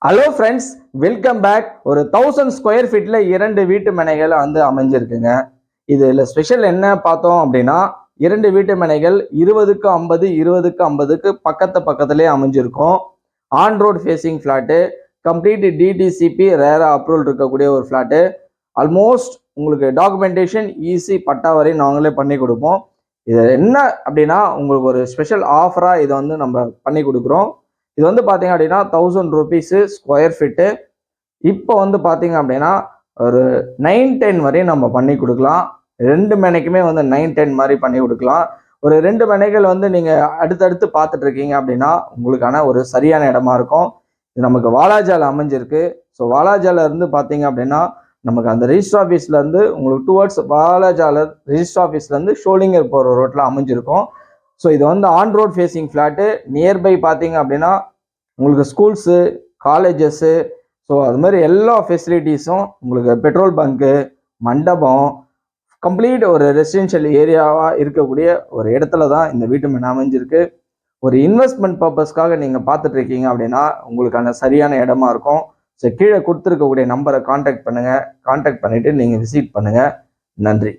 Hello friends, welcome back. ஒரு 1000 square ஃபீட்ல 2 வீட்டு மனைகள் வந்து அமைஞ்சிருக்குங்க. இதில் ஸ்பெஷல் என்ன பார்த்தோம் அப்படின்னா, 2 வீட்டு மனைகள் 20க்கு 50 20க்கு 50க்கு பக்கத்துலேயே அமைஞ்சிருக்கும். On road facing flat, complete DTCP RERA approval இருக்கக்கூடிய ஒரு ஃப்ளாட்டு. ஆல்மோஸ்ட் உங்களுக்கு டாக்குமெண்டேஷன் ஈஸி, பட்டா வரை நாங்களே பண்ணி கொடுப்போம். இது என்ன அப்படின்னா, உங்களுக்கு ஒரு ஸ்பெஷல் ஆஃபராக இதை வந்து நம்ம பண்ணி கொடுக்குறோம். இது வந்து பார்த்தீங்க அப்படின்னா 1000 ருபீஸு ஸ்கொயர் ஃபீட்டு. இப்போ வந்து பார்த்தீங்க அப்படின்னா ஒரு 9-10 வரையும் நம்ம பண்ணி கொடுக்கலாம். 2 மனைக்குமே வந்து 9-10 மாதிரி பண்ணி கொடுக்கலாம். ஒரு 2 மனைகள் வந்து நீங்கள் அடுத்தடுத்து பார்த்துட்டு இருக்கீங்க அப்படின்னா உங்களுக்கான ஒரு சரியான இடமா இருக்கும். இது நமக்கு வாலாஜால அமைஞ்சிருக்கு. ஸோ வாலாஜால இருந்து பார்த்தீங்க அப்படின்னா நமக்கு அந்த ரிஜிஸ்டர் ஆஃபீஸ்லேருந்து உங்களுக்கு டுவர்ட்ஸ் வாலாஜால ரிஜிஸ்டர் ஆஃபீஸ்லேருந்து ஷோலிங்கர் போகிற ரோட்டில் அமைஞ்சிருக்கும். ஸோ இது வந்து on road facing flat. Nearby பார்த்தீங்க அப்படின்னா உங்களுக்கு ஸ்கூல்ஸு, காலேஜஸ்ஸு, ஸோ அது மாதிரி எல்லா ஃபெசிலிட்டிஸும் உங்களுக்கு பெட்ரோல் பங்க்கு, மண்டபம், கம்ப்ளீட் ஒரு ரெசிடென்ஷியல் ஏரியாவாக இருக்கக்கூடிய ஒரு இடத்துல தான் இந்த வீட்டு மனை அமைஞ்சிருக்கு. ஒரு இன்வெஸ்ட்மெண்ட் பர்பஸ்க்காக நீங்கள் பார்த்துட்டு இருக்கீங்க அப்படின்னா உங்களுக்கான சரியான இடமா இருக்கும். ஸோ கீழே கொடுத்துருக்கக்கூடிய நம்பரை கான்டாக்ட் பண்ணுங்கள். கான்டாக்ட் பண்ணிவிட்டு நீங்கள் விசிட் பண்ணுங்கள். நன்றி.